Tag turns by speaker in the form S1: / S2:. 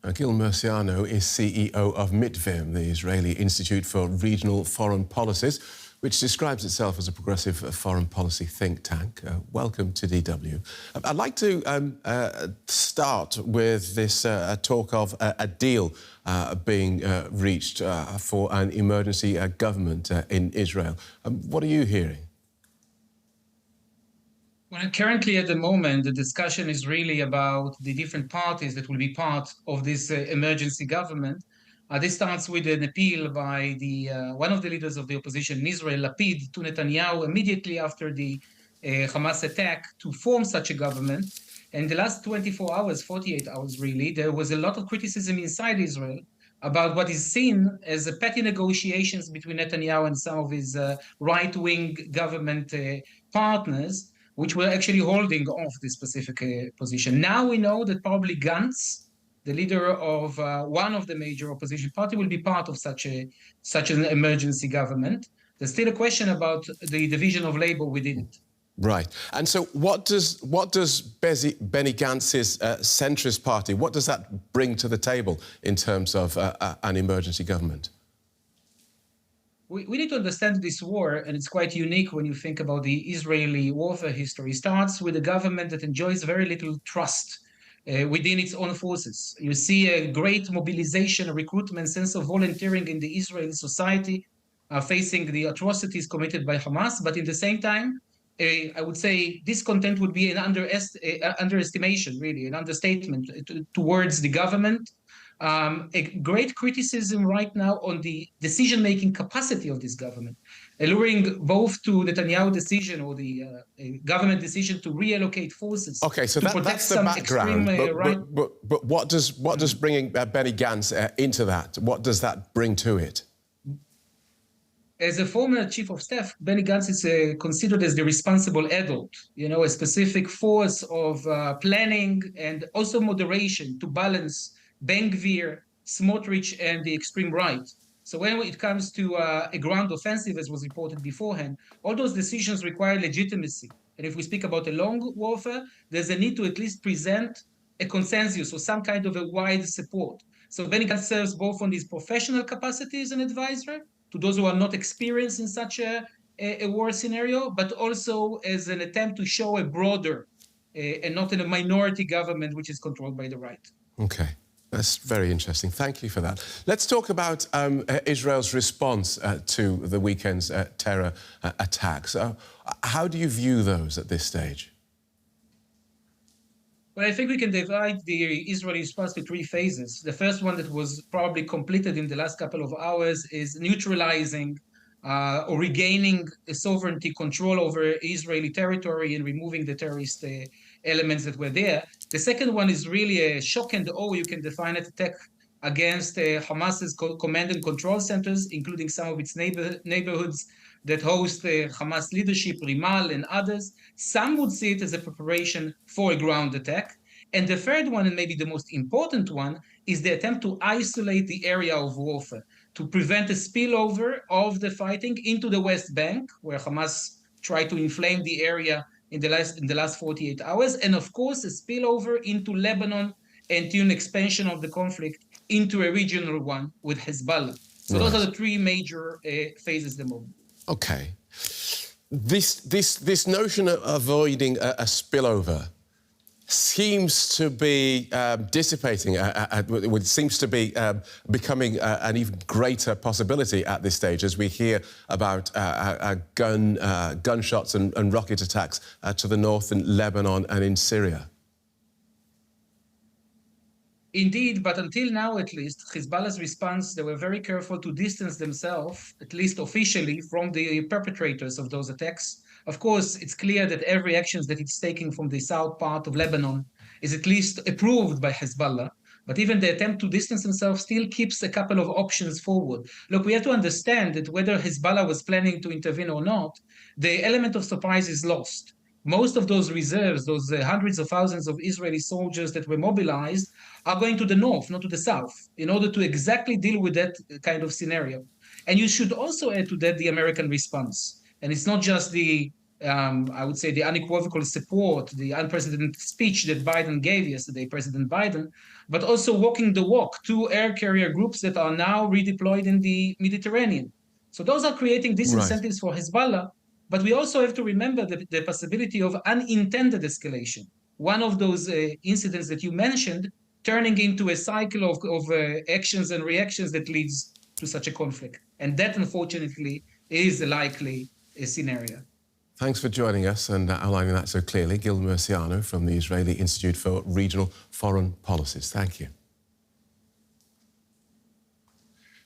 S1: Gil Murciano is CEO of MITVIM, the Israeli Institute for Regional Foreign Policies, which describes itself as a progressive foreign policy think tank. Welcome to DW. I'd like to start with this talk of a deal being reached for an emergency government in Israel. What are you hearing?
S2: Well, currently, at the moment, the discussion is really about the different parties that will be part of this emergency government. This starts with an appeal by one of the leaders of the opposition in Israel, Lapid, to Netanyahu immediately after the Hamas attack to form such a government. And the last 24 hours, 48 hours really, there was a lot of criticism inside Israel about what is seen as a petty negotiations between Netanyahu and some of his right-wing government partners, which were actually holding off this specific position. Now we know that probably Gantz, the leader of one of the major opposition party, will be part of such an emergency government. There's still a question about the division of labor within it.
S1: Right. And so what does Benny Gantz's centrist party, what does that bring to the table in terms of an emergency government?
S2: We need to understand this war, and it's quite unique when you think about the Israeli warfare history. It starts with a government that enjoys very little trust within its own forces. You see a great mobilization, recruitment, sense of volunteering in the Israeli society facing the atrocities committed by Hamas, but in the same time, I would say discontent would be an underestimation, really, an understatement towards the government. A great criticism right now on the decision-making capacity of this government, alluring both to Netanyahu's decision or the government decision to reallocate forces.
S1: Okay, so that's the background. But what does bringing Benny Gantz into that? What does that bring to it?
S2: As a former chief of staff, Benny Gantz is considered as the responsible adult, a specific force of planning and also moderation to balance Ben-Gvir, Smotrich, and the extreme right. So when it comes to a ground offensive, as was reported beforehand, all those decisions require legitimacy. And if we speak about a long warfare, there's a need to at least present a consensus or some kind of a wide support. So Benny Gantz serves both on his professional capacity as an advisor to those who are not experienced in such a war scenario, but also as an attempt to show a broader and not in a minority government which is controlled by the right.
S1: Okay. That's very interesting. Thank you for that. Let's talk about Israel's response to the weekend's terror attacks. How do you view those at this stage?
S2: Well, I think we can divide the Israeli response to three phases. The first one that was probably completed in the last couple of hours is neutralizing or regaining sovereignty control over Israeli territory and removing the terrorist elements that were there. The second one is really a shock and awe, you can define it, attack against Hamas's command and control centers, including some of its neighborhoods that host Hamas leadership, Rimal and others. Some would see it as a preparation for a ground attack. And the third one, and maybe the most important one, is the attempt to isolate the area of warfare, to prevent a spillover of the fighting into the West Bank, where Hamas tried to inflame the area in the last 48 hours, and of course a spillover into Lebanon and to an expansion of the conflict into a regional one with Hezbollah. So those are the three major phases at the moment.
S1: Okay. This notion of avoiding a spillover seems to be dissipating. It seems to be becoming an even greater possibility at this stage as we hear about gunshots and rocket attacks to the north in Lebanon and in Syria.
S2: Indeed, but until now, at least, Hezbollah's response, they were very careful to distance themselves, at least officially, from the perpetrators of those attacks. Of course, it's clear that every action that it's taking from the south part of Lebanon is at least approved by Hezbollah. But even the attempt to distance themselves still keeps a couple of options forward. Look, we have to understand that whether Hezbollah was planning to intervene or not, the element of surprise is lost. Most of those reserves, those hundreds of thousands of Israeli soldiers that were mobilized, are going to the north, not to the south, in order to exactly deal with that kind of scenario. And you should also add to that the American response. And it's not just the I would say, the unequivocal support, the unprecedented speech that Biden gave yesterday, President Biden, but also walking the walk, 2 air carrier groups that are now redeployed in the Mediterranean. So those are creating
S1: Right.
S2: disincentives for Hezbollah, but we also have to remember the possibility of unintended escalation. One of those incidents that you mentioned turning into a cycle of actions and reactions that leads to such a conflict. And that, unfortunately, is a likely scenario.
S1: Thanks for joining us and outlining that so clearly. Gil Murciano from the Israeli Institute for Regional Foreign Policies. Thank you.